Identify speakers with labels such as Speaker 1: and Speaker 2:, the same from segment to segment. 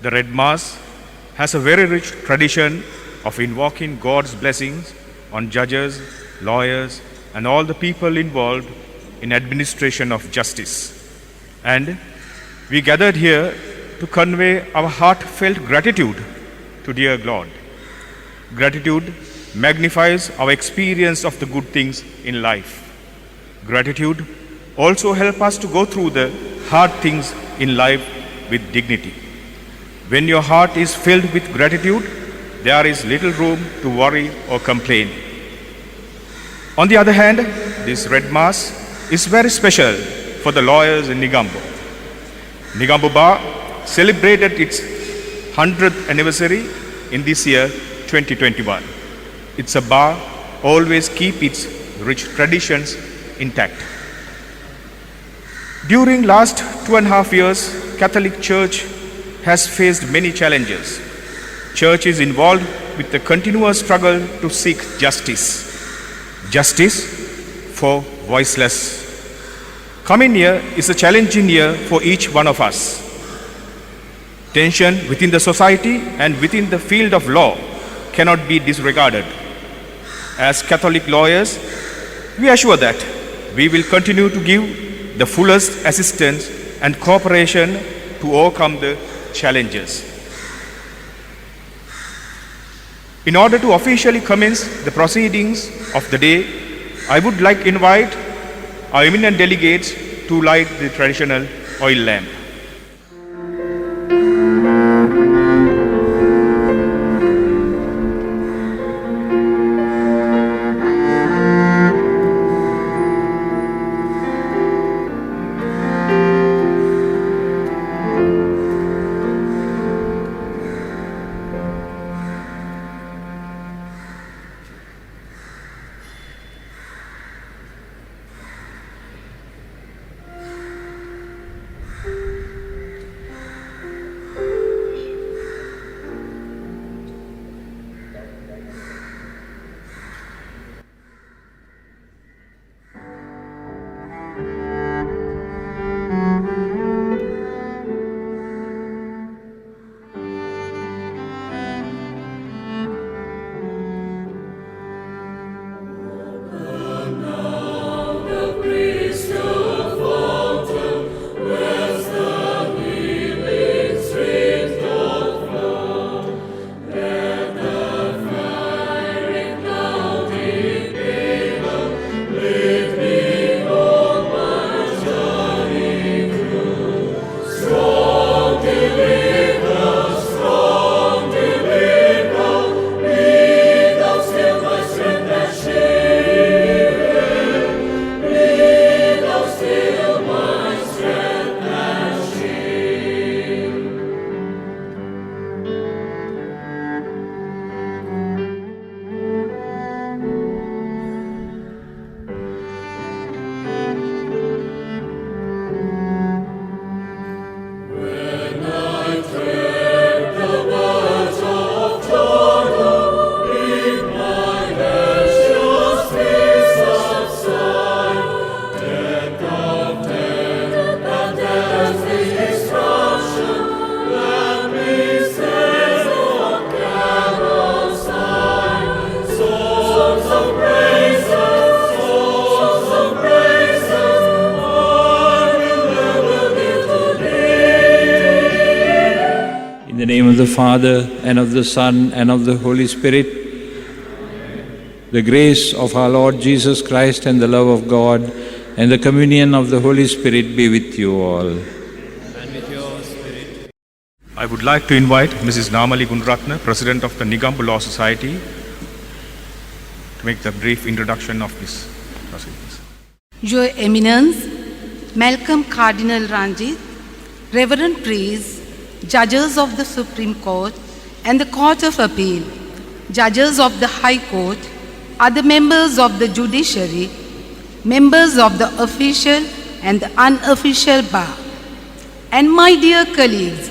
Speaker 1: The Red Mass has a very rich tradition of invoking God's blessings on judges, lawyers, and all the people involved in administration of justice. And we gathered here to convey our heartfelt gratitude to dear God. Gratitude magnifies our experience of the good things in life. Gratitude also helps us to go through the hard things in life with dignity. When your heart is filled with gratitude, there is little room to worry or complain. On the other hand, this Red Mass is very special for the lawyers in Negombo. Negombo Bar celebrated its 100th anniversary in this year 2021. It's a bar always keep its rich traditions intact. During last 2.5 years, Catholic Church has faced many challenges. Church is involved with the continuous struggle to seek justice. Justice for voiceless. Coming year is a challenging year for each one of us. Tension within the society and within the field of law cannot be disregarded. As Catholic lawyers, we assure that we will continue to give the fullest assistance and cooperation to overcome the challenges. In order to officially commence the proceedings of the day, I would like to invite our eminent delegates to light the traditional oil lamp.
Speaker 2: In the name of the Father, and of the Son, and of the Holy Spirit, the grace of our Lord Jesus Christ and the love of God and the communion of the Holy Spirit be with you all.
Speaker 3: And with your spirit.
Speaker 1: I would like to invite Mrs. Namali Gunratna, President of the Negombo Law Society, to make the brief introduction of this proceedings.
Speaker 4: Your Eminence, Malcolm Cardinal Ranjit, Reverend Priests, Judges of the Supreme Court and the Court of Appeal, Judges of the High Court, other members of the Judiciary, members of the official and the unofficial bar, and my dear colleagues,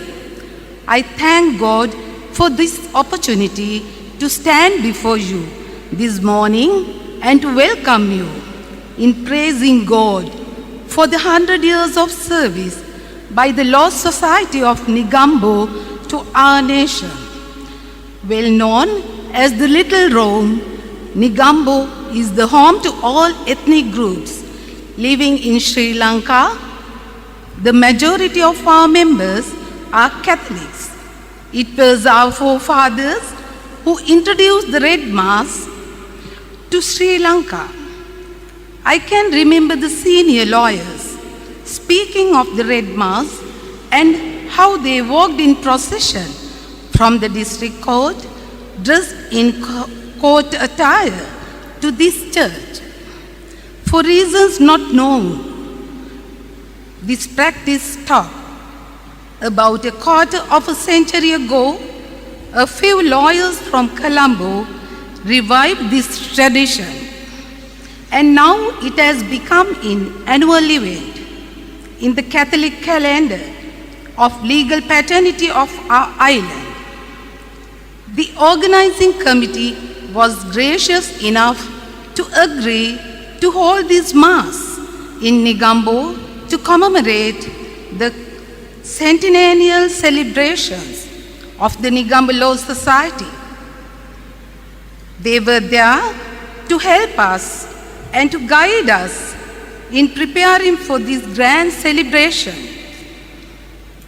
Speaker 4: I thank God for this opportunity to stand before you this morning and to welcome you in praising God for the 100 years of service by the Law Society of Negombo to our nation. Well known as the Little Rome, Negombo is the home to all ethnic groups living in Sri Lanka. The majority of our members are Catholics. It was our forefathers who introduced the Red Mass to Sri Lanka. I can remember the senior lawyers speaking of the Red Mass and how they walked in procession from the district court dressed in court attire to this church. For reasons not known, this practice stopped. About a quarter of a century ago, a few lawyers from Colombo revived this tradition, and now it has become an annual event in the Catholic calendar of legal paternity of our island. The organizing committee was gracious enough to agree to hold this Mass in Negombo to commemorate the centennial celebrations of the Negombo Law Society. They were there to help us and to guide us in preparing for this grand celebration.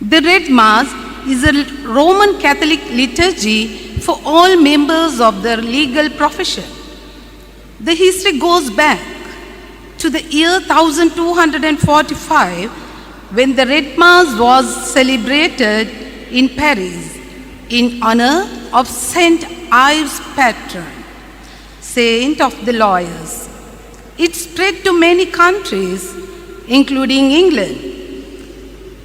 Speaker 4: The Red Mass is a Roman Catholic liturgy for all members of the legal profession. The history goes back to the year 1245 when the Red Mass was celebrated in Paris in honor of Saint Ives' patron, saint of the lawyers. It spread to many countries, including England.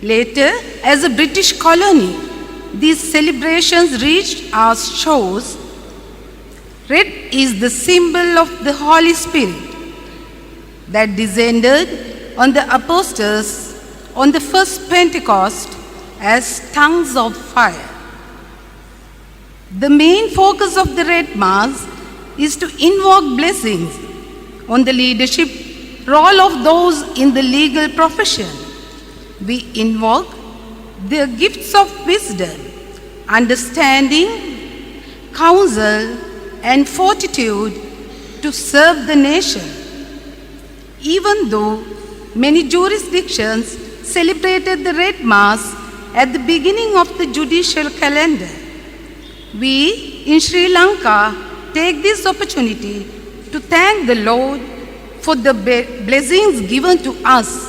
Speaker 4: Later, as a British colony, these celebrations reached our shores. Red is the symbol of the Holy Spirit that descended on the apostles on the first Pentecost as tongues of fire. The main focus of the Red Mass is to invoke blessings on the leadership role of those in the legal profession. We invoke the gifts of wisdom, understanding, counsel, and fortitude to serve the nation. Even though many jurisdictions celebrated the Red Mass at the beginning of the judicial calendar, we in Sri Lanka take this opportunity to thank the Lord for the blessings given to us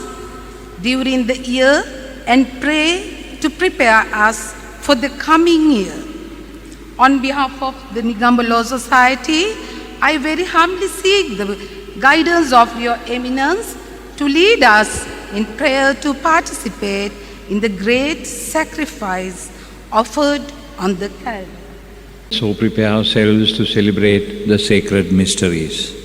Speaker 4: during the year and pray to prepare us for the coming year. On behalf of the Negombo Law Society, I very humbly seek the guidance of Your Eminence to lead us in prayer to participate in the great sacrifice offered on the Calvary.
Speaker 2: So prepare ourselves to celebrate the sacred mysteries.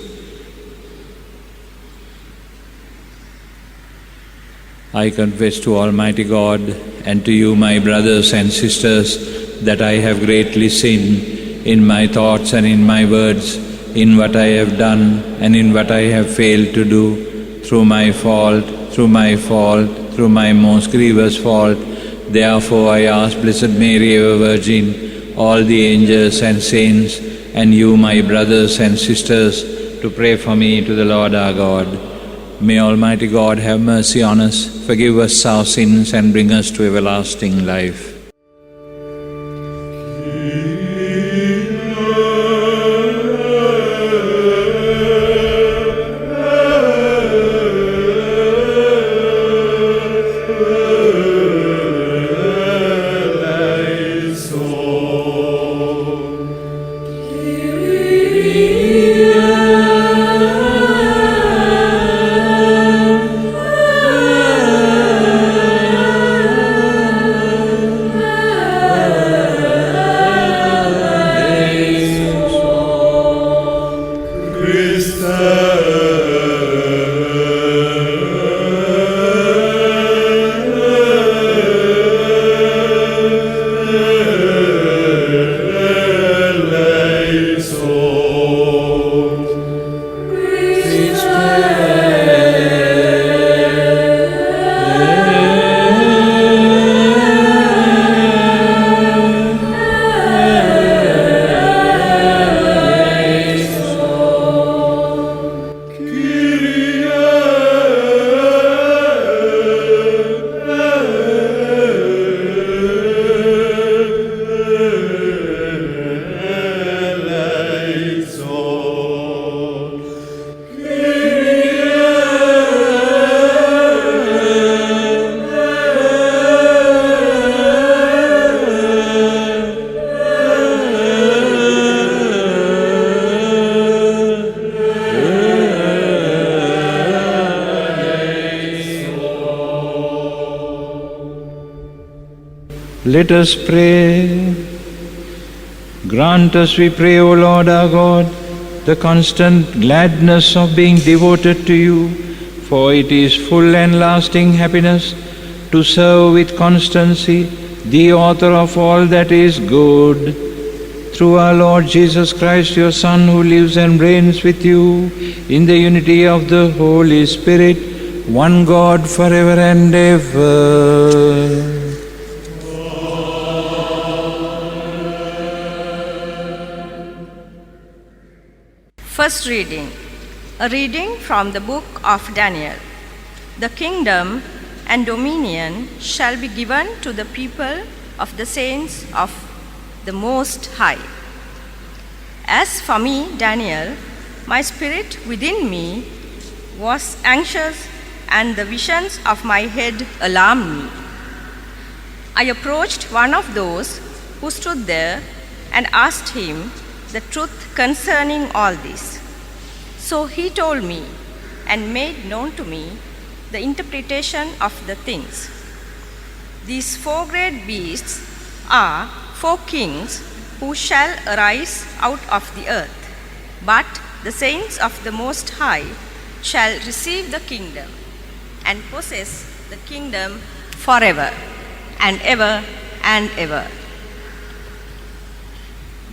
Speaker 2: I confess to Almighty God and to you, my brothers and sisters, that I have greatly sinned in my thoughts and in my words, in what I have done and in what I have failed to do, through my fault, through my most grievous fault. Therefore I ask Blessed Mary, ever Virgin, all the angels and saints, and you, my brothers and sisters, to pray for me to the Lord our God. May Almighty God have mercy on us, forgive us our sins, and bring us to everlasting life. Let us pray. Grant us, we pray, O Lord our God, the constant gladness of being devoted to you, for it is full and lasting happiness to serve with constancy the author of all that is good. Through our Lord Jesus Christ, your Son, who lives and reigns with you in the unity of the Holy Spirit, one God forever and ever.
Speaker 5: First reading. A reading from the book of Daniel. The kingdom and dominion shall be given to the people of the saints of the Most High. As for me, Daniel, my spirit within me was anxious, and the visions of my head alarmed me. I approached one of those who stood there and asked him the truth concerning all this. So he told me and made known to me the interpretation of the things. These 4 great beasts are 4 kings who shall arise out of the earth, but the saints of the Most High shall receive the kingdom and possess the kingdom forever and ever and ever.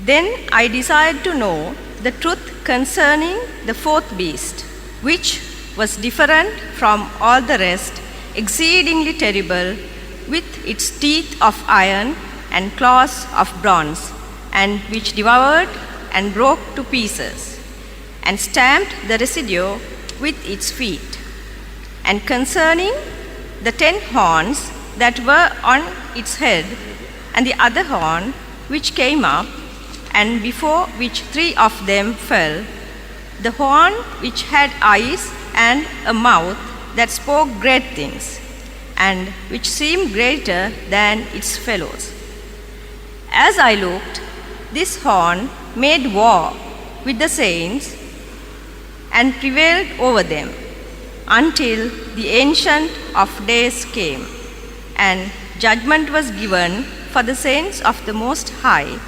Speaker 5: Then I desired to know the truth concerning the 4th beast, which was different from all the rest, exceedingly terrible, with its teeth of iron and claws of bronze, and which devoured and broke to pieces, and stamped the residue with its feet. And concerning the 10 horns that were on its head, and the other horn which came up, and before which 3 of them fell, the horn which had eyes and a mouth that spoke great things, and which seemed greater than its fellows. As I looked, this horn made war with the saints and prevailed over them until the Ancient of Days came, and judgment was given for the saints of the Most High,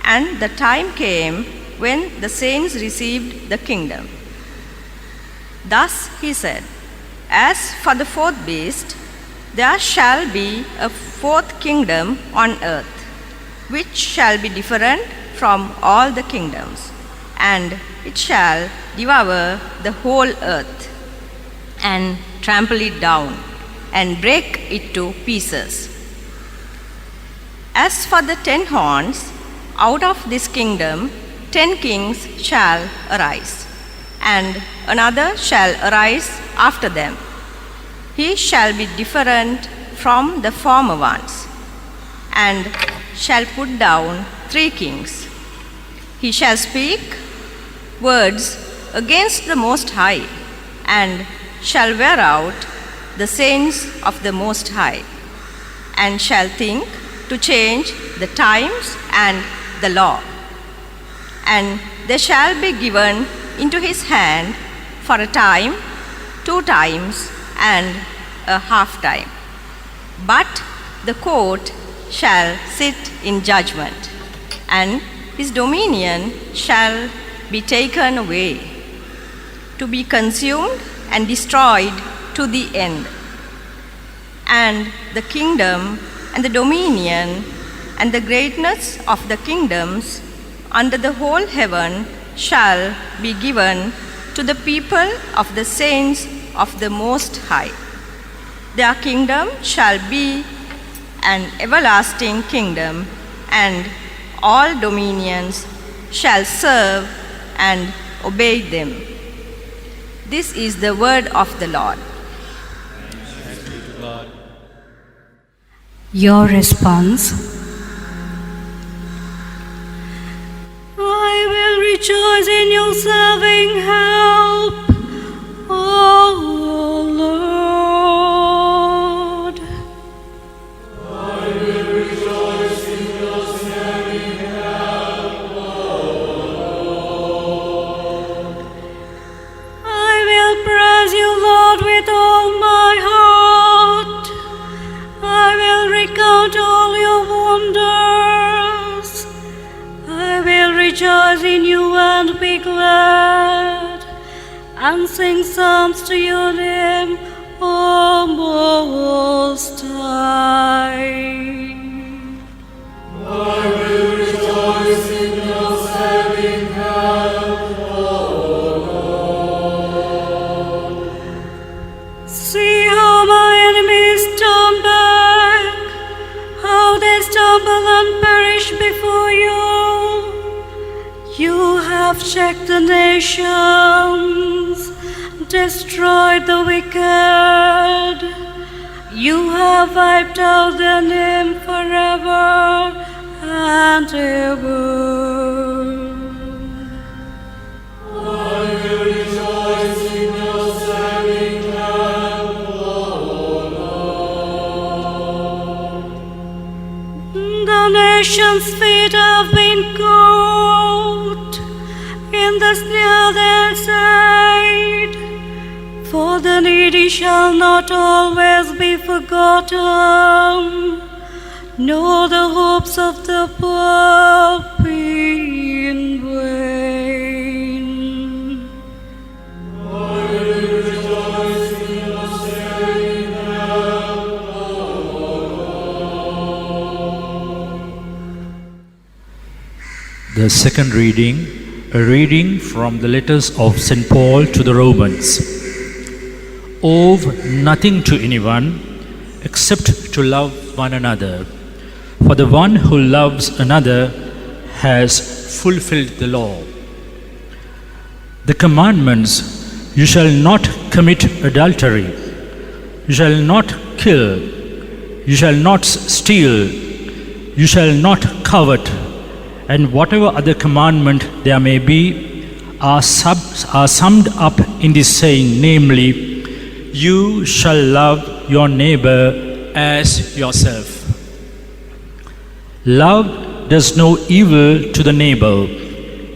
Speaker 5: and the time came when the saints received the kingdom. Thus he said, As for the 4th beast, there shall be a 4th kingdom on earth, which shall be different from all the kingdoms, and it shall devour the whole earth, and trample it down, and break it to pieces. As for the 10 horns, out of this kingdom 10 kings shall arise, and another shall arise after them. He shall be different from the former ones, and shall put down 3 kings. He shall speak words against the Most High, and shall wear out the saints of the Most High, and shall think to change the times and the law. And they shall be given into his hand for a time, 2 times, and a half time. But the court shall sit in judgment, and his dominion shall be taken away, to be consumed and destroyed to the end. And the kingdom and the dominion and the greatness of the kingdoms under the whole heaven shall be given to the people of the saints of the Most High. Their kingdom shall be an everlasting kingdom, and all dominions shall serve and obey them. This is the word of the Lord.
Speaker 6: Your response. I will rejoice in your saving help, O Lord.
Speaker 7: I will rejoice in your saving help, O Lord.
Speaker 6: I will praise you, Lord, with all my heart. I will recount all your works. rejoice in you and be glad, and sing psalms to your name, O Most High.
Speaker 7: I will rejoice in your saving hand, O Lord.
Speaker 6: See how my enemies turn back, how they stumble and perish before you. You have checked the nations, destroyed the wicked. You have wiped out their name forever and ever.
Speaker 7: I will rejoice in your saving hand, O Lord.
Speaker 6: The nations' feet have been caught in the snare they laid. For the needy shall not always be forgotten, nor the hopes of the poor be in vain.
Speaker 7: I will rejoice in your saving hand, O Lord.
Speaker 8: The second reading, a reading from the letters of St. Paul to the Romans. Owe nothing to anyone except to love one another. For the one who loves another has fulfilled the law. The commandments: you shall not commit adultery, you shall not kill, you shall not steal, you shall not covet, and whatever other commandment there may be, are summed up in this saying, namely, you shall love your neighbor as yourself. Love does no evil to the neighbor.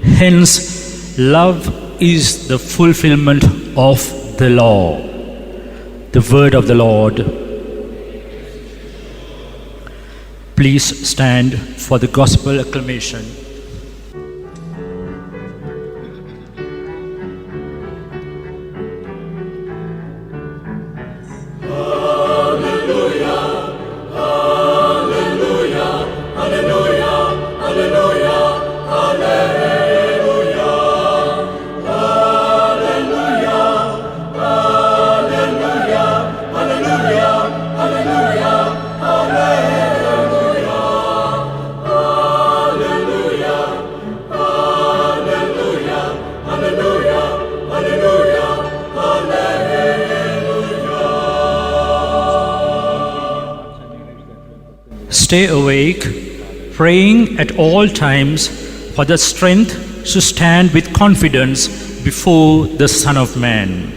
Speaker 8: Hence, love is the fulfillment of the law. The word of the Lord. Please stand for the gospel acclamation. Stay awake, praying at all times for the strength to stand with confidence before the Son of Man.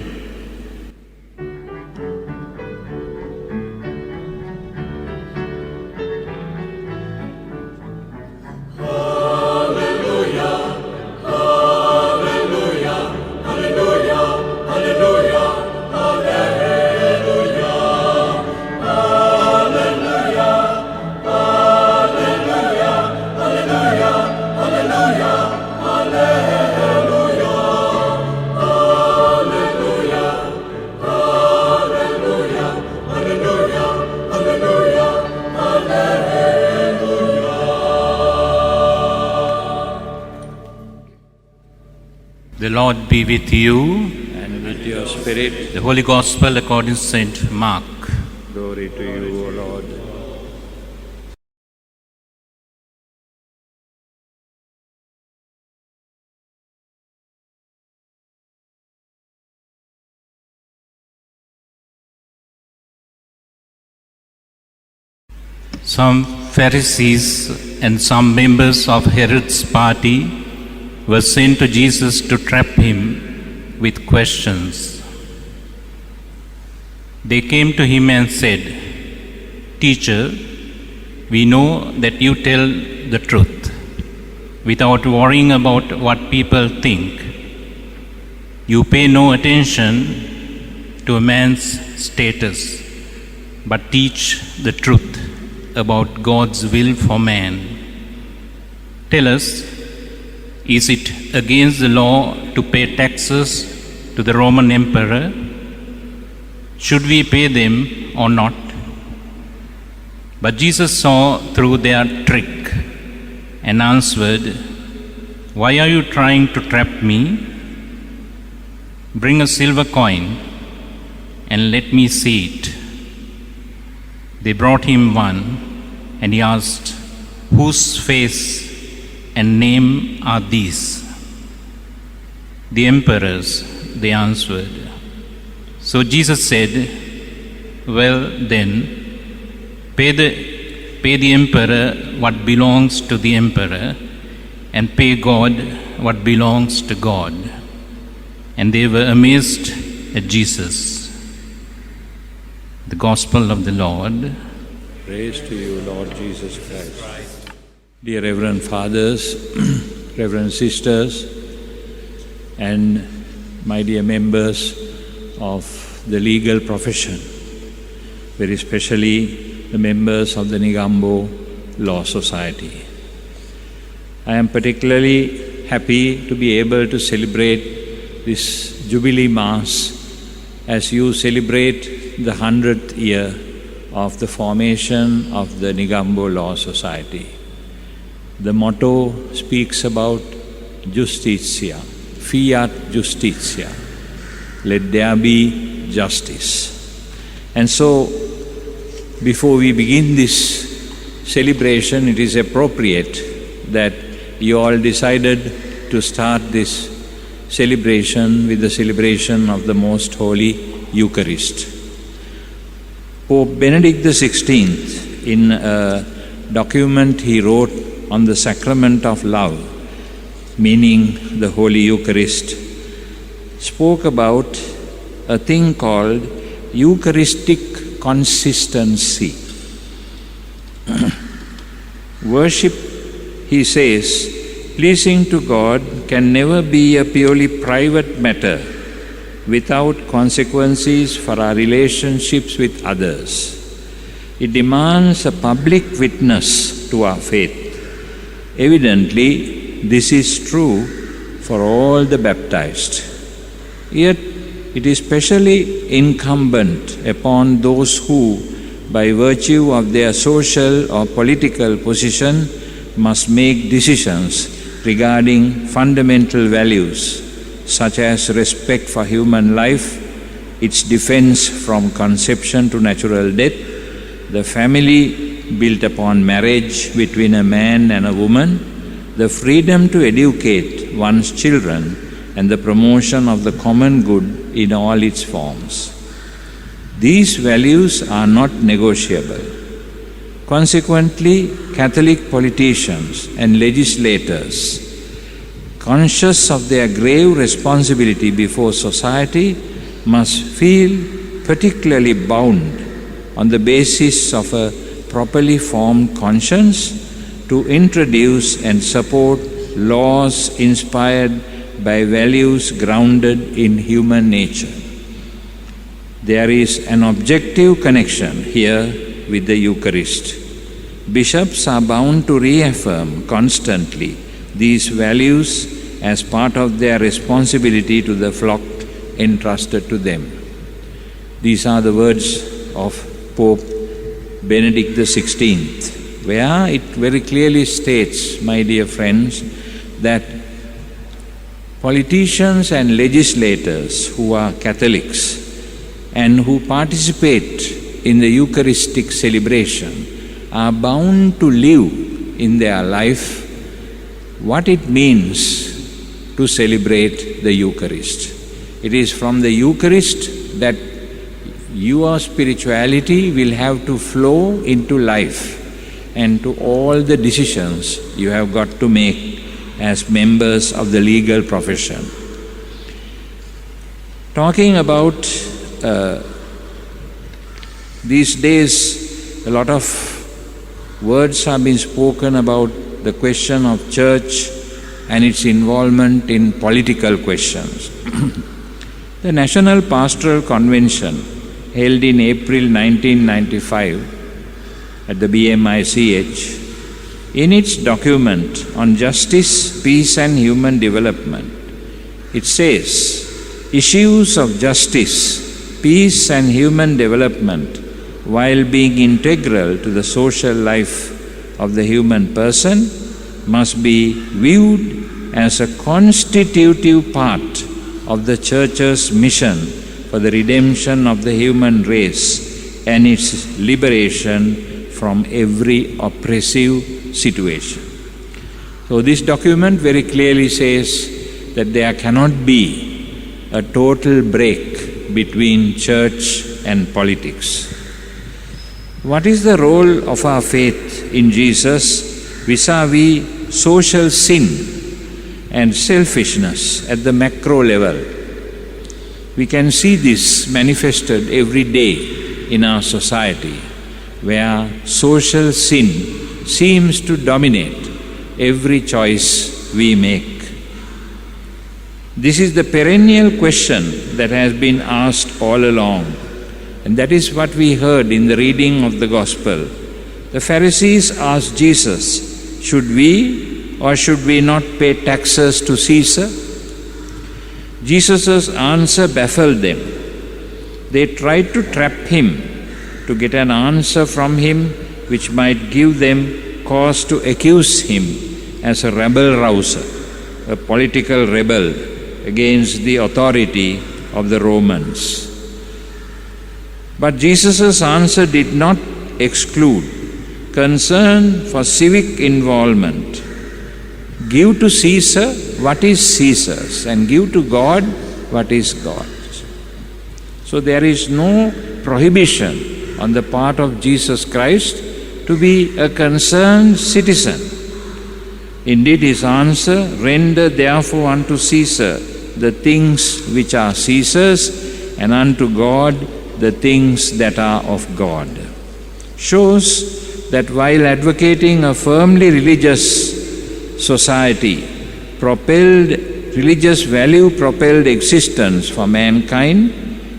Speaker 3: The Lord be with you.
Speaker 2: And with your spirit.
Speaker 3: The Holy Gospel according to St. Mark.
Speaker 2: Glory to you, O Lord.
Speaker 3: Some Pharisees and some members of Herod's party were sent to Jesus to trap him with questions. They came to him and said, "Teacher, we know that you tell the truth without worrying about what people think. You pay no attention to a man's status, but teach the truth about God's will for man. Tell us, Is it against the law to pay taxes to the Roman emperor? Should we pay them or not? But Jesus saw through their trick and answered, Why are you trying to trap me? Bring a silver coin and let me see it. They brought him one, and he asked, Whose face and name are these? The emperor's, they answered. So Jesus said, Well then, pay the emperor what belongs to the emperor, and pay God what belongs to God. And they were amazed at Jesus. The Gospel of the Lord.
Speaker 2: Praise to you, Lord Jesus Christ. Dear Reverend Fathers, Reverend Sisters, and my dear members of the legal profession, very especially the members of the Negombo Law Society. I am particularly happy to be able to celebrate this Jubilee Mass as you celebrate the 100th year of the formation of the Negombo Law Society. The motto speaks about Justitia, Fiat Justitia, let there be justice. And so, before we begin this celebration, it is appropriate that you all decided to start this celebration with the celebration of the Most Holy Eucharist. Pope Benedict XVI, in a document he wrote on the sacrament of love, meaning the Holy Eucharist, spoke about a thing called Eucharistic consistency. Worship, he says, pleasing to God can never be a purely private matter without consequences for our relationships with others. It demands a public witness to our faith. Evidently, this is true for all the baptized. Yet, it is specially incumbent upon those who, by virtue of their social or political position, must make decisions regarding fundamental values such as respect for human life, its defense from conception to natural death, the family built upon marriage between a man and a woman, the freedom to educate one's children, and the promotion of the common good in all its forms. These values are not negotiable. Consequently, Catholic politicians and legislators, conscious of their grave responsibility before society, must feel particularly bound on the basis of a properly formed conscience to introduce and support laws inspired by values grounded in human nature. There is an objective connection here with the Eucharist. Bishops are bound to reaffirm constantly these values as part of their responsibility to the flock entrusted to them. These are the words of Pope Benedict XVI, where it very clearly states, my dear friends, that politicians and legislators who are Catholics and who participate in the Eucharistic celebration are bound to live in their life what it means to celebrate the Eucharist. It is from the Eucharist that your spirituality will have to flow into life and to all the decisions you have got to make as members of the legal profession. Talking about these days, a lot of words have been spoken about the question of church and its involvement in political questions. The National Pastoral Convention, held in April 1995 at the BMICH, In its document on justice, peace and human development, it says, issues of justice, peace and human development, while being integral to the social life of the human person, must be viewed as a constitutive part of the Church's mission for the redemption of the human race and its liberation from every oppressive situation. So this document very clearly says that there cannot be a total break between church and politics. What is the role of our faith in Jesus vis-a-vis social sin and selfishness at the macro level? We can see this manifested every day in our society, where social sin seems to dominate every choice we make. This is the perennial question that has been asked all along, and that is what we heard in the reading of the Gospel. The Pharisees asked Jesus, should we or should we not pay taxes to Caesar? Jesus' answer baffled them. They tried to trap him to get an answer from him which might give them cause to accuse him as a rabble-rouser, a political rebel against the authority of the Romans. But Jesus' answer did not exclude concern for civic involvement. Give to Caesar what is Caesar's, and give to God what is God's. So there is no prohibition on the part of Jesus Christ to be a concerned citizen. Indeed, his answer, render therefore unto Caesar the things which are Caesar's, and unto God the things that are of God, shows that while advocating a firmly religious society, religious value-propelled existence for mankind,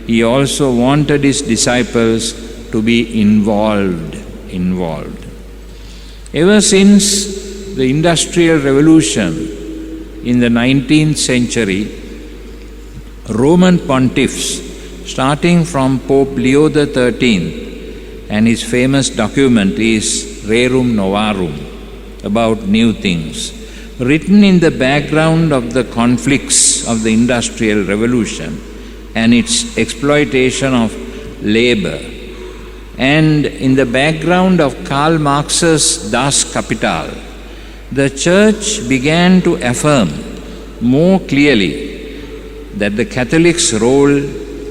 Speaker 2: he also wanted his disciples to be involved. Ever since the Industrial Revolution in the 19th century, Roman pontiffs, starting from Pope Leo XIII, and his famous document is Rerum Novarum, about new things, written in the background of the conflicts of the Industrial Revolution and its exploitation of labor, and in the background of Karl Marx's Das Kapital, the Church began to affirm more clearly that the Catholic's role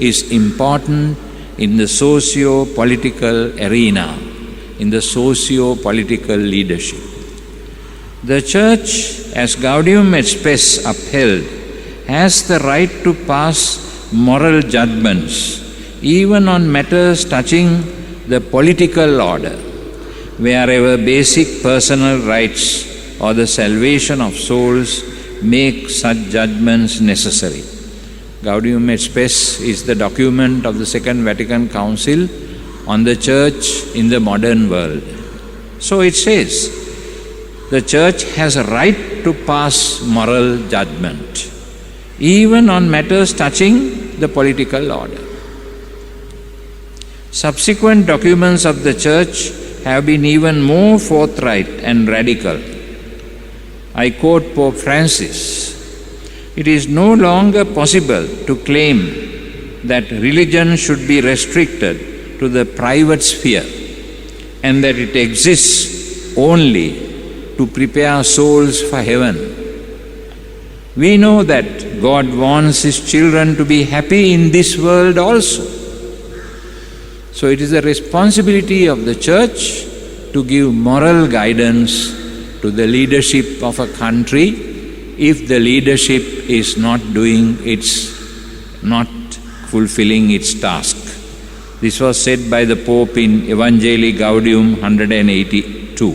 Speaker 2: is important in the socio-political arena, in the socio-political leadership. The Church, as Gaudium et Spes upheld, has the right to pass moral judgments, even on matters touching the political order, wherever basic personal rights or the salvation of souls make such judgments necessary. Gaudium et Spes is the document of the Second Vatican Council on the Church in the modern world. So it says, the Church has a right to pass moral judgment, even on matters touching the political order. Subsequent documents of the Church have been even more forthright and radical. I quote Pope Francis, "It is no longer possible to claim that religion should be restricted to the private sphere and that it exists only to prepare souls for heaven. We know that God wants His children to be happy in this world also. So it is the responsibility of the Church to give moral guidance to the leadership of a country if the leadership is not fulfilling its task." This was said by the Pope in Evangelii Gaudium 182.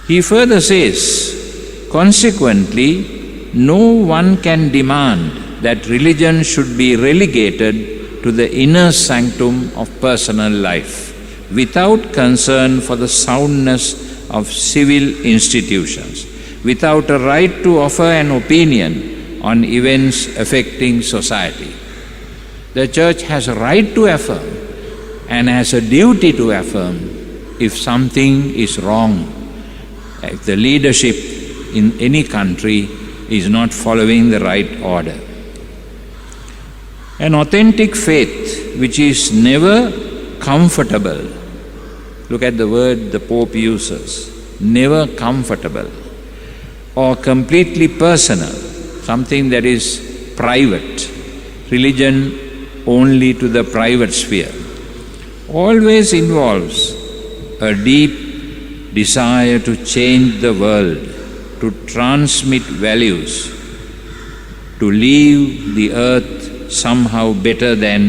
Speaker 2: He further says, consequently, no one can demand that religion should be relegated to the inner sanctum of personal life without concern for the soundness of civil institutions, without a right to offer an opinion on events affecting society. The Church has a right to affirm and has a duty to affirm if something is wrong, if the leadership in any country is not following the right order. An authentic faith which is never comfortable, look at the word the Pope uses, never comfortable, or completely personal, something that is private, religion only to the private sphere, always involves a deep desire to change the world, to transmit values, to leave the earth somehow better than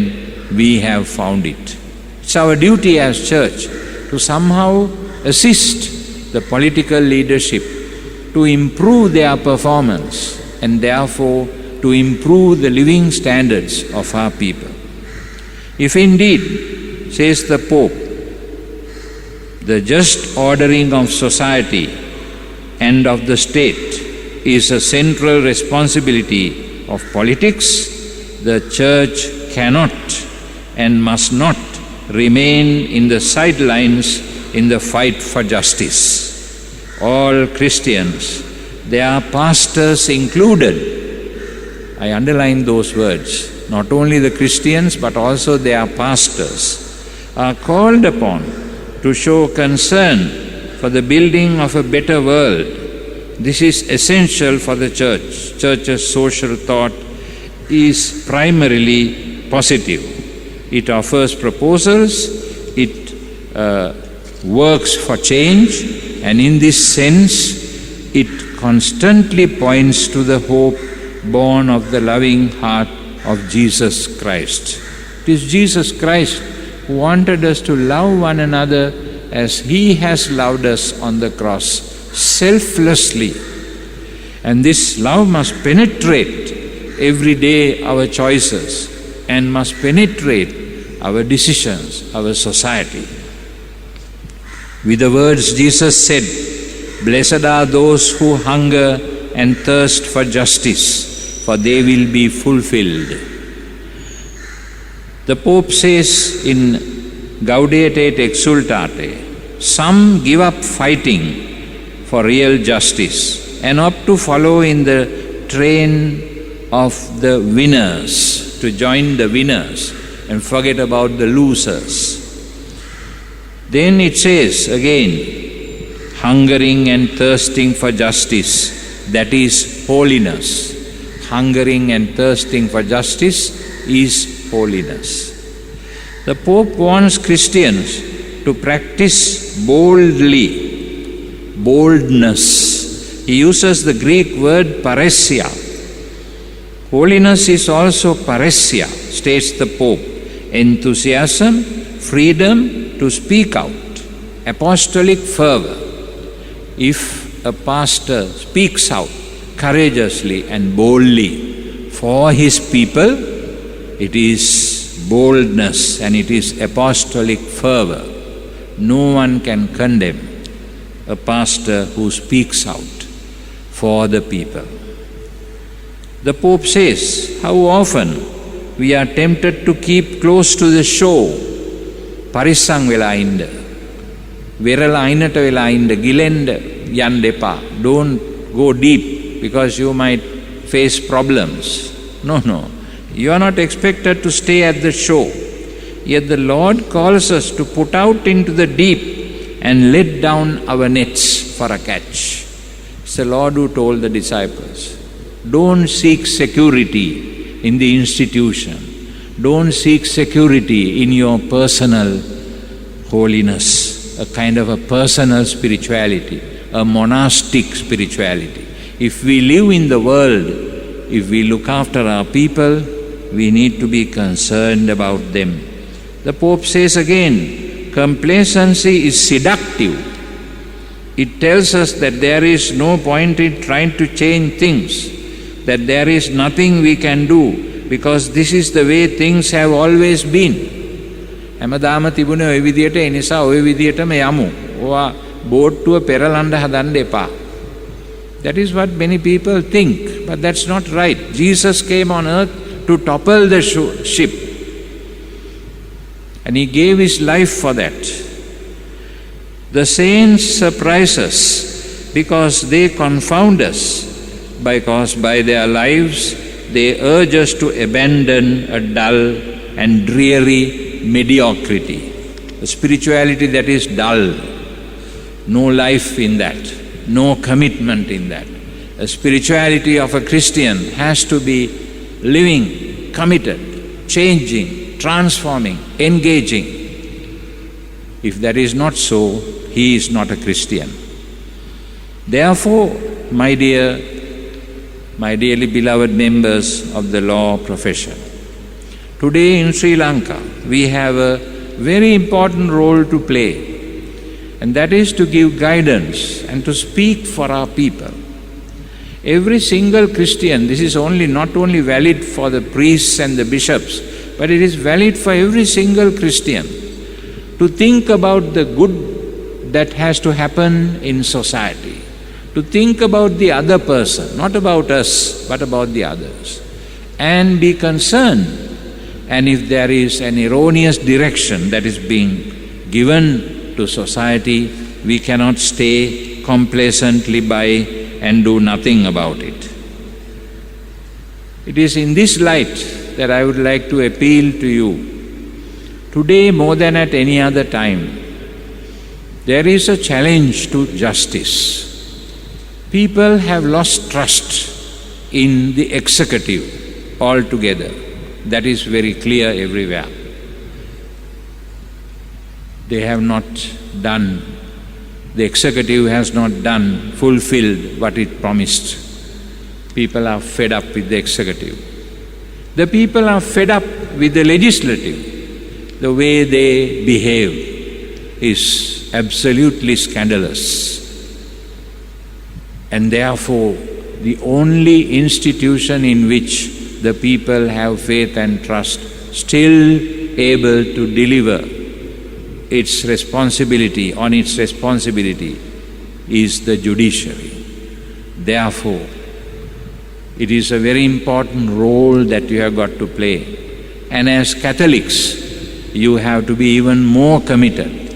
Speaker 2: we have found it. It's our duty as Church to somehow assist the political leadership to improve their performance and therefore to improve the living standards of our people. If indeed, says the Pope, the just ordering of society and of the state is a central responsibility of politics, the Church cannot and must not remain in the sidelines in the fight for justice. All Christians, their pastors included, I underline those words, not only the Christians but also their pastors, are called upon to show concern for the building of a better world. This is essential for the Church. Church's social thought is primarily positive. It offers proposals, it works for change, and in this sense, it constantly points to the hope born of the loving heart of Jesus Christ. It is Jesus Christ who wanted us to love one another as He has loved us on the cross, selflessly. And this love must penetrate every day our choices and must penetrate our decisions, our society. With the words Jesus said, "Blessed are those who hunger and thirst for justice, for they will be fulfilled." The Pope says in Gaudete et Exsultate, some give up fighting for real justice and opt to follow in the train of the winners, to join the winners and forget about the losers. Then it says again, hungering and thirsting for justice, that is holiness. Hungering and thirsting for justice is holiness. The Pope wants Christians to practice boldly, boldness. He uses the Greek word parousia. Holiness is also parousia, states the Pope. Enthusiasm, freedom to speak out, apostolic fervor. If a pastor speaks out courageously and boldly for his people, it is boldness and it is apostolic fervor. No one can condemn a pastor who speaks out for the people. The Pope says, how often we are tempted to keep close to the shore. Parissang vela inda. Verala ainata vela inda. Gilenda yandepa. Don't go deep because you might face problems. No. You are not expected to stay at the shore. Yet the Lord calls us to put out into the deep and let down our nets for a catch. It's the Lord who told the disciples, don't seek security in the institution. Don't seek security in your personal holiness, a kind of a personal spirituality, a monastic spirituality. If we live in the world, if we look after our people, we need to be concerned about them. The Pope says again, complacency is seductive. It tells us that there is no point in trying to change things, that there is nothing we can do, because this is the way things have always been. හැමදාම තිබුණේ ওই විදියට, ඒ නිසා ওই විදියටම යමු. ඕවා බෝට්ටුව පෙරලන්න හදන්න එපා. That is what many people think, but that's not right. Jesus came on earth to topple the ship, and he gave his life for that. The saints surprise us because they confound us, because by their lives they urge us to abandon a dull and dreary mediocrity, a spirituality that is dull, no life in that, no commitment in that. A spirituality of a Christian has to be living, committed, changing, transforming, engaging. If that is not so, he is not a Christian. Therefore, my dearly beloved members of the law profession, today in Sri Lanka we have a very important role to play, and that is to give guidance and to speak for our people. Every single Christian, this is not only valid for the priests and the bishops, but it is valid for every single Christian to think about the good that has to happen in society, to think about the other person, not about us, but about the others, and be concerned. And if there is an erroneous direction that is being given to society, we cannot stay complacently by and do nothing about it. It is in this light that I would like to appeal to you. Today, more than at any other time, there is a challenge to justice. People have lost trust in the executive altogether. That is very clear everywhere. They have not done, the executive has not fulfilled what it promised. People are fed up with the executive. The people are fed up with the legislative. The way they behave is absolutely scandalous. And therefore, the only institution in which the people have faith and trust, still able to deliver its responsibility, is the judiciary. Therefore, it is a very important role that you have got to play. And as Catholics, you have to be even more committed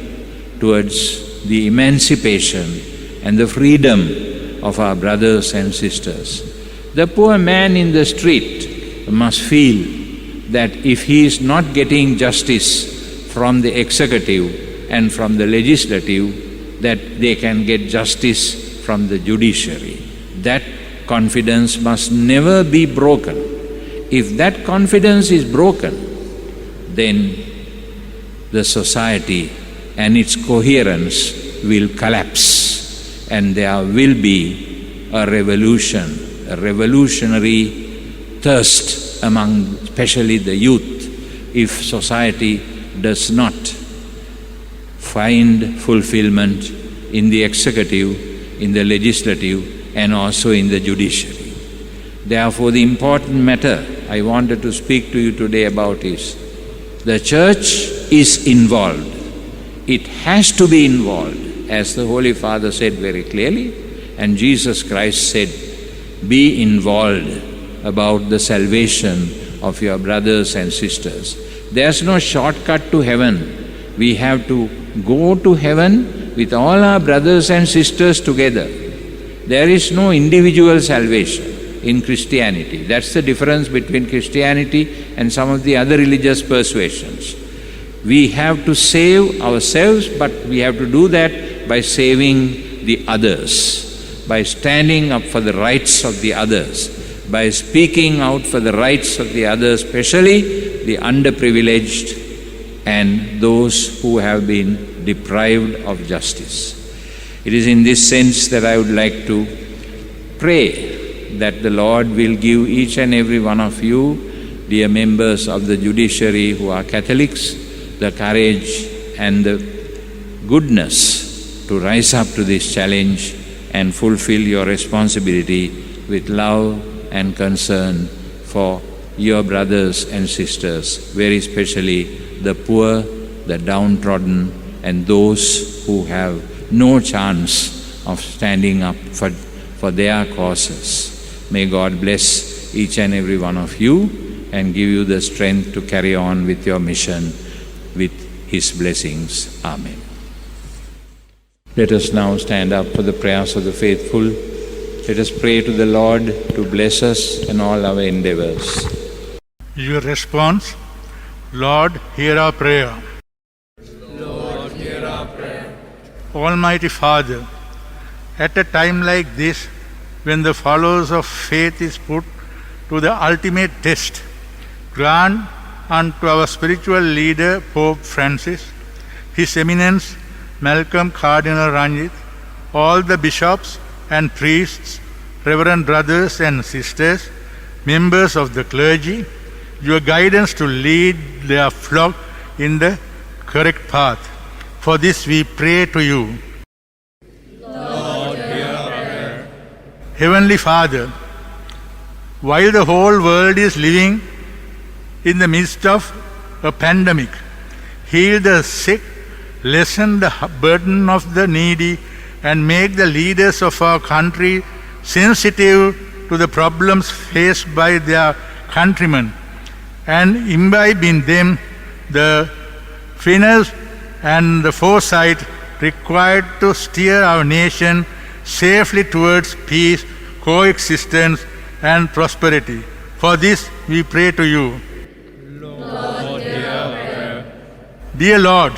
Speaker 2: towards the emancipation and the freedom of our brothers and sisters. The poor man in the street must feel that if he is not getting justice from the executive and from the legislative, that they can get justice from the judiciary. That confidence must never be broken. If that confidence is broken, then the society and its coherence will collapse, and there will be a revolution, a revolutionary thirst among especially the youth, if society does not find fulfillment in the executive, in the legislative, and also in the judiciary. Therefore, the important matter I wanted to speak to you today about is the church is involved. It has to be involved, as the Holy Father said very clearly, and Jesus Christ said, be involved about the salvation of your brothers and sisters. There's no shortcut to heaven. We have to go to heaven with all our brothers and sisters together. There is no individual salvation in Christianity. That's the difference between Christianity and some of the other religious persuasions. We have to save ourselves, but we have to do that by saving the others, by standing up for the rights of the others, by speaking out for the rights of the others, especially the underprivileged and those who have been deprived of justice. It is in this sense that I would like to pray that the Lord will give each and every one of you, dear members of the judiciary who are Catholics, the courage and the goodness to rise up to this challenge and fulfill your responsibility with love and concern for your brothers and sisters, very especially the poor, the downtrodden, and those who have no chance of standing up for their causes. May God bless each and every one of you and give you the strength to carry on with your mission with His blessings. Amen. Let us now stand up for the prayers of the faithful. Let us pray to the Lord to bless us in all our endeavors.
Speaker 9: Your response: Lord, hear our prayer.
Speaker 7: Lord, hear our prayer.
Speaker 9: Almighty Father, at a time like this, when the followers of faith is put to the ultimate test, grant unto our spiritual leader, Pope Francis, His Eminence Malcolm Cardinal Ranjith, all the bishops and priests, reverend brothers and sisters, members of the clergy, your guidance to lead their flock in the correct path. For this we pray to you.
Speaker 7: Lord, hear our prayer.
Speaker 9: Heavenly Father, while the whole world is living in the midst of a pandemic, heal the sick, lessen the burden of the needy, and make the leaders of our country sensitive to the problems faced by their countrymen, and imbibe in them the finesse and the foresight required to steer our nation safely towards peace, coexistence, and prosperity. For this we pray to you.
Speaker 7: Lord, hear our prayer.
Speaker 9: Dear Lord,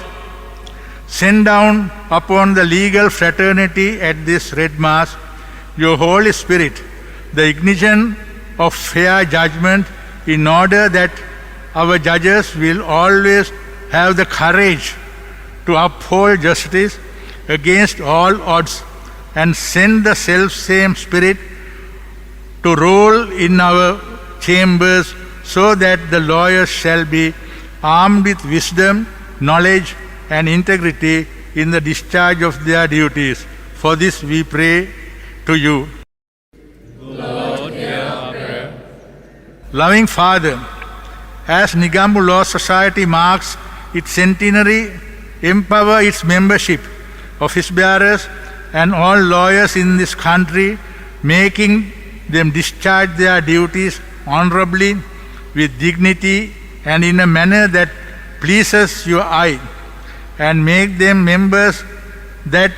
Speaker 9: send down upon the legal fraternity at this Red Mass your Holy Spirit, the ignition of fair judgment, in order that our judges will always have the courage to uphold justice against all odds, and send the self-same Spirit to rule in our chambers, so that the lawyers shall be armed with wisdom, knowledge, and integrity in the discharge of their duties. For this we pray to you.
Speaker 7: Lord, hear our prayer.
Speaker 9: Loving Father, as Nigambu Law Society marks its centenary, empower its membership, office bearers, and all lawyers in this country, making them discharge their duties honorably, with dignity, and in a manner that pleases your eye, and make them members that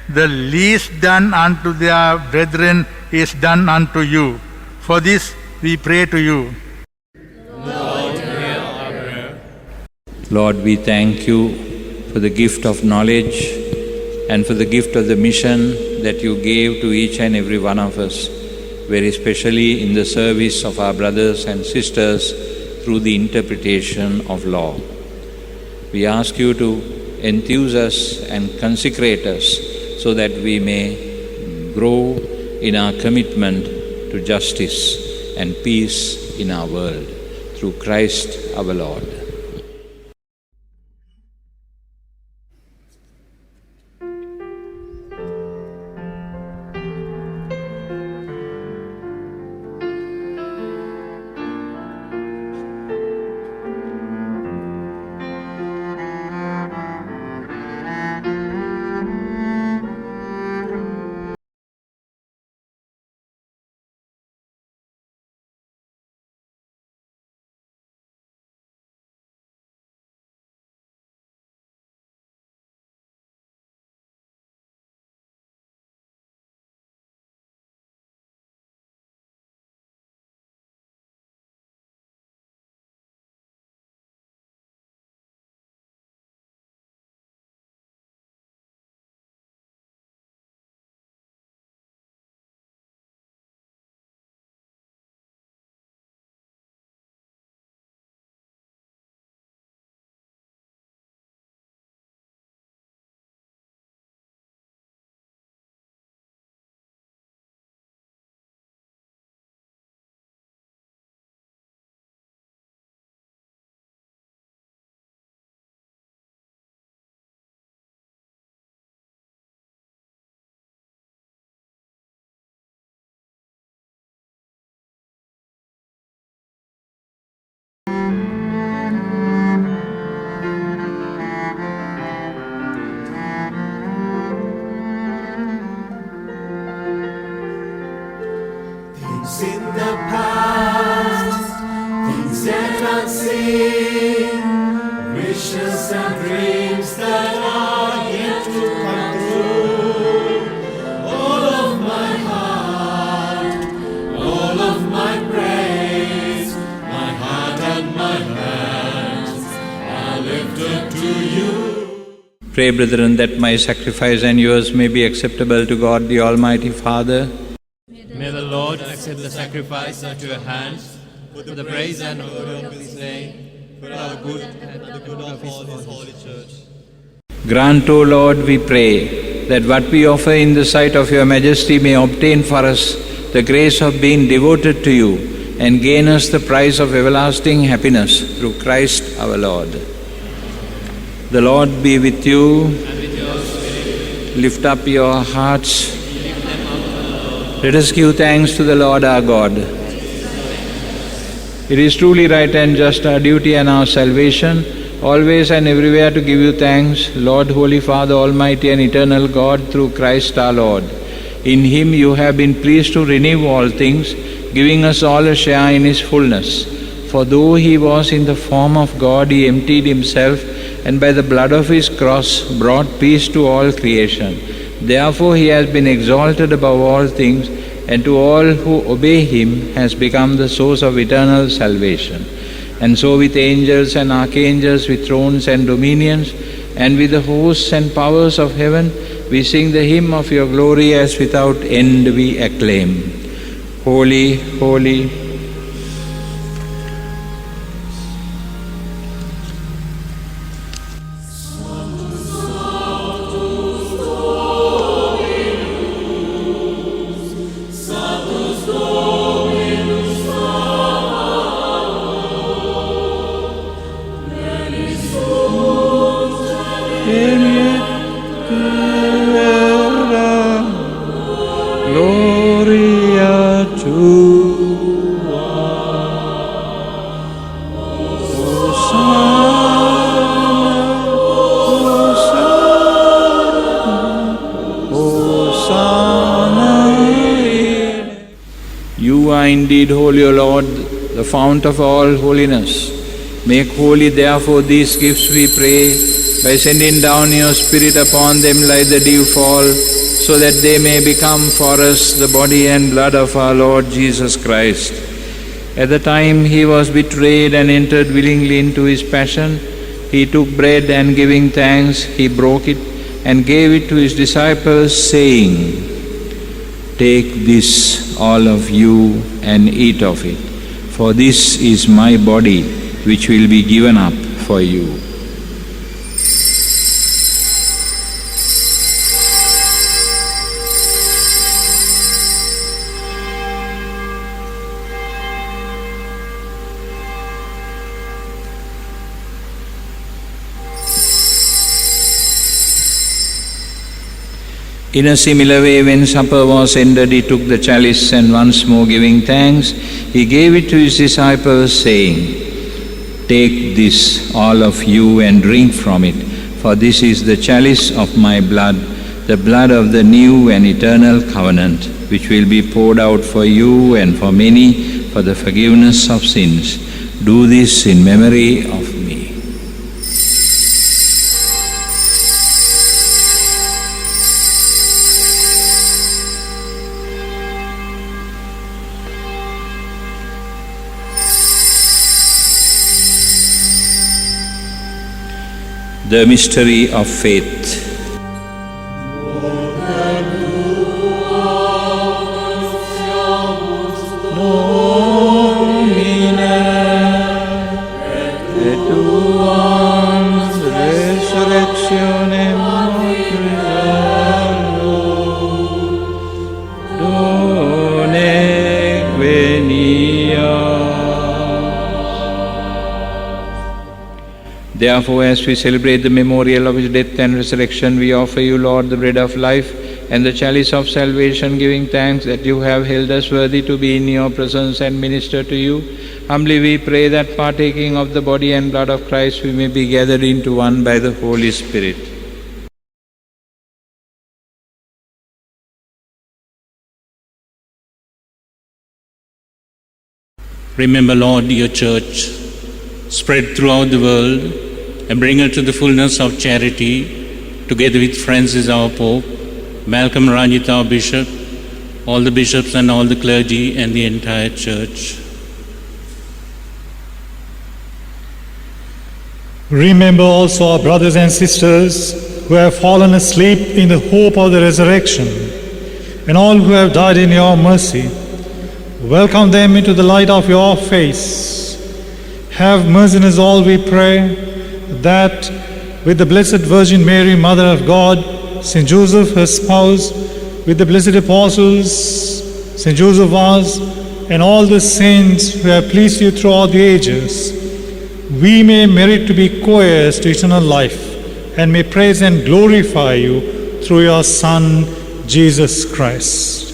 Speaker 9: the least done unto their brethren is done unto you. For this we pray to you.
Speaker 7: Lord, hear our prayer.
Speaker 2: Lord, we thank you for the gift of knowledge and for the gift of the mission that you gave to each and every one of us, very especially in the service of our brothers and sisters through the interpretation of law. We ask you to enthuse us and consecrate us so that we may grow in our commitment to justice and peace in our world. Through Christ our Lord.
Speaker 7: in the past, things yet unseen, wishes and dreams that are yet to come true. All of my heart, all of my praise, my heart and my hands are lifted to you.
Speaker 2: Pray, brethren, that my sacrifice and yours may be acceptable to God the Almighty Father.
Speaker 10: May the Lord accept the sacrifice at your hands for the praise and glory of His name, for our good and the good of His holy church.
Speaker 2: Grant, O Lord, we pray, that what we offer in the sight of your majesty may obtain for us the grace of being devoted to you and gain us the prize of everlasting happiness through Christ our Lord. The Lord be with you.
Speaker 10: And with your spirit,
Speaker 2: Lift up your hearts. Let us give thanks to the Lord our God. It is truly right and just our duty and our salvation, always and everywhere to give you thanks, Lord, Holy Father, Almighty and eternal God, through Christ our Lord. In Him you have been pleased to renew all things, giving us all a share in His fullness. For though He was in the form of God, He emptied Himself, and by the blood of His cross brought peace to all creation. Therefore He has been exalted above all things, and to all who obey Him has become the source of eternal salvation. And so with angels and archangels, with thrones and dominions, and with the hosts and powers of heaven, we sing the hymn of your glory as without end we acclaim. Holy, holy, Gloria tua. Hosanna. You are indeed holy, O Lord, the fount of all holiness. Make holy therefore these gifts, we pray, by sending down your Spirit upon them like the dew fall, so that they may become for us the body and blood of our Lord Jesus Christ. At the time He was betrayed and entered willingly into His passion, He took bread and giving thanks, He broke it and gave it to His disciples, saying, "Take this, all of you, and eat of it, for this is my body, which will be given up for you." In a similar way, when supper was ended, He took the chalice, and once more giving thanks, He gave it to His disciples, saying, "Take this, all of you, and drink from it, for this is the chalice of my blood, the blood of the new and eternal covenant, which will be poured out for you and for many for the forgiveness of sins. Do this in memory of me." The mystery of faith. Therefore, as we celebrate the memorial of His death and resurrection, we offer you, Lord, the bread of life and the chalice of salvation, giving thanks that you have held us worthy to be in your presence and minister to you. Humbly we pray that, partaking of the body and blood of Christ, we may be gathered into one by the Holy Spirit.
Speaker 3: Remember, Lord, your church spread throughout the world and bring her to the fullness of charity, together with Francis, our Pope, Malcolm Ranjit, our Bishop, all the bishops and all the clergy and the entire church.
Speaker 11: Remember also our brothers and sisters who have fallen asleep in the hope of the resurrection, and all who have died in your mercy. Welcome them into the light of your face. Have mercy on us all, we pray, that with the Blessed Virgin Mary, Mother of God, Saint Joseph, her spouse, with the blessed apostles, Saint Joseph ours, and all the saints who have pleased you throughout the ages, we may merit to be co-heirs to eternal life, and may praise and glorify you through your Son, Jesus Christ.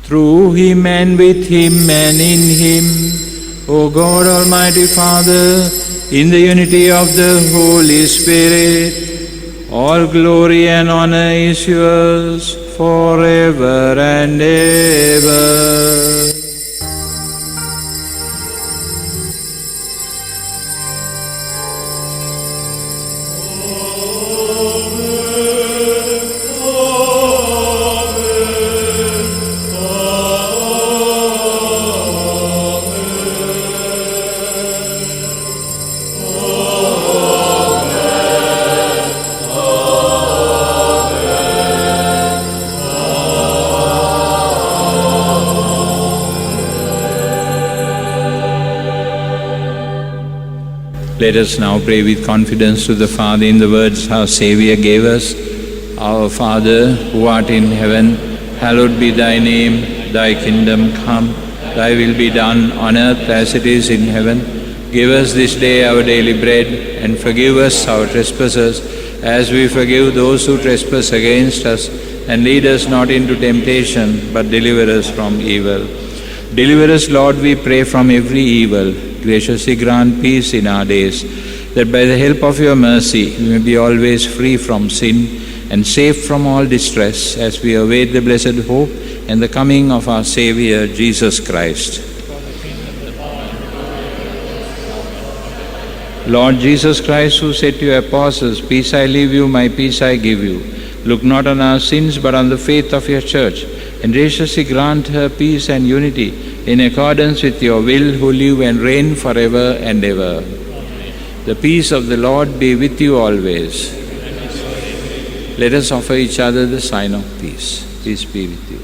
Speaker 2: Through him and with him and in him, O God Almighty Father, in the unity of the Holy Spirit, all glory and honor is yours forever and ever. Let us now pray with confidence to the Father in the words our Saviour gave us. Our Father, who art in heaven, hallowed be thy name. Thy kingdom come, thy will be done on earth as it is in heaven. Give us this day our daily bread, and forgive us our trespasses, as we forgive those who trespass against us. And lead us not into temptation, but deliver us from evil. Deliver us, Lord, we pray, from every evil. Graciously grant peace in our days, that by the help of your mercy we may be always free from sin and safe from all distress, as we await the blessed hope and the coming of our Saviour, Jesus Christ. Lord Jesus Christ, who said to your apostles, "Peace I leave you, my peace I give you," look not on our sins, but on the faith of your church, and graciously grant her peace and unity in accordance with your will, who live and reign forever and ever. The peace of the Lord be with you always. Let us offer each other the sign of peace. Peace be with you.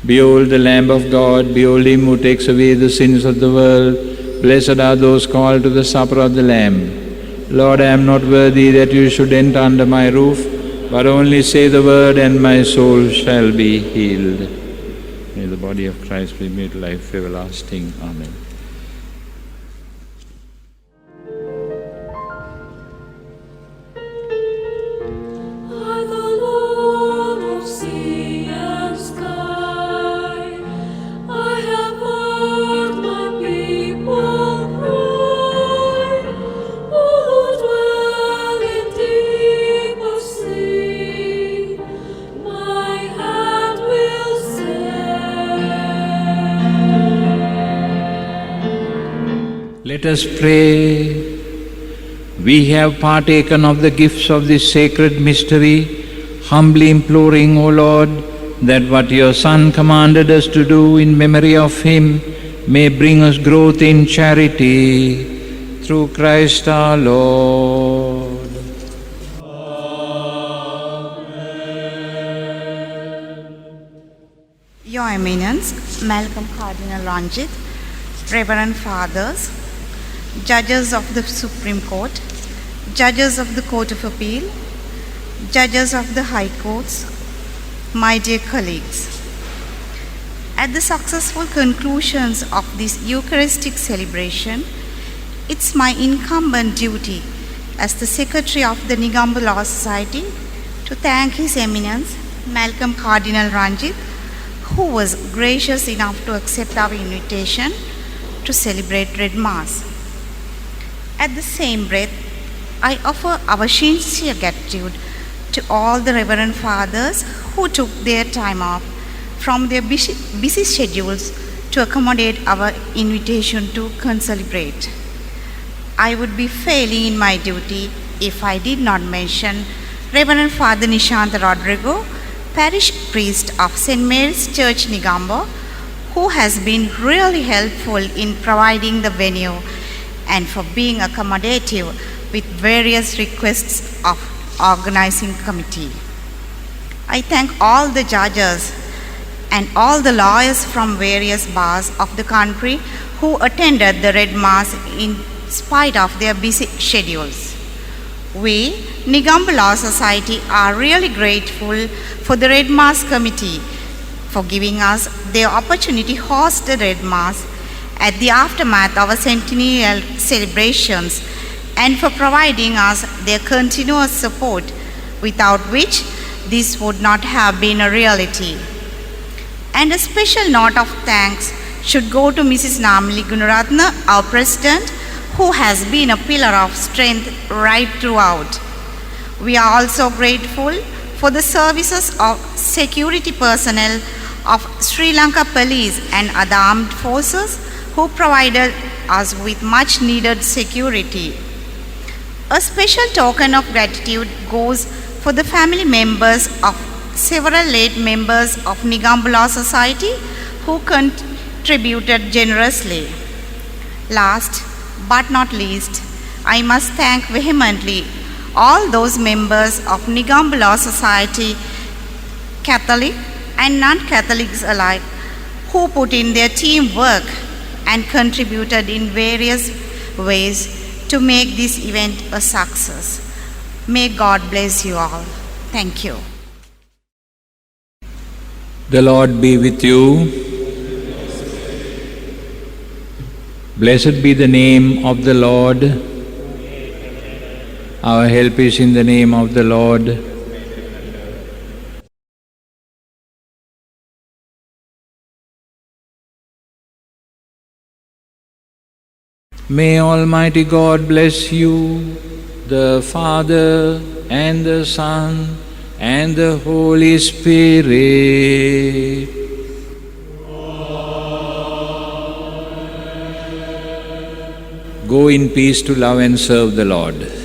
Speaker 2: Behold the Lamb of God, behold him who takes away the sins of the world. Blessed are those called to the supper of the Lamb. Lord, I am not worthy that you should enter under my roof, but only say the word and my soul shall be healed. May the body of Christ be made life everlasting. Amen.
Speaker 6: Dwell
Speaker 2: Let us pray. We have partaken of the gifts of this sacred mystery, humbly imploring, O Lord, that what your Son commanded us to do in memory of him may bring us growth in charity. Through Christ our Lord.
Speaker 12: Your Eminence, Malcolm Cardinal Ranjit, Reverend Fathers, Judges of the Supreme Court, Judges of the Court of Appeal, Judges of the High Courts, my dear colleagues. At the successful conclusions of this Eucharistic celebration, it's my incumbent duty as the Secretary of the Negombo Law Society to thank His Eminence, Malcolm Cardinal Ranjit, who was gracious enough to accept our invitation to celebrate Red Mass. At the same breath, I offer our sincere gratitude to all the Reverend Fathers who took their time off from their busy schedules to accommodate our invitation to concelebrate. I would be failing in my duty if I did not mention Reverend Father Nishant Rodrigo, Parish Priest of St. Mary's Church, Negombo, who has been really helpful in providing the venue and for being accommodative with various requests of organizing committee. I thank all the judges and all the lawyers from various bars of the country who attended the Red Mass in spite of their busy schedules. We, Negombo Law Society, are really grateful for the Red Mass Committee for giving us the opportunity to host the Red Mass at the aftermath of our centennial celebrations and for providing us their continuous support, without which this would not have been a reality. And a special note of thanks should go to Mrs. Namali Gunaratna, our President, who has been a pillar of strength right throughout. We are also grateful for the services of security personnel of Sri Lanka Police and other armed forces who provided us with much needed security. A special token of gratitude goes for the family members of several late members of Negombo Law Society who contributed generously. Last but not least, I must thank vehemently all those members of Negombo Law Society, Catholic and non-Catholics alike, who put in their teamwork and contributed in various ways to make this event a success. May God bless you all. Thank you.
Speaker 2: The Lord be with you. Blessed be the name of the Lord. Our help is in the name of the Lord. May Almighty God bless you, the Father and the Son and the Holy Spirit. Go in peace to love and serve the Lord.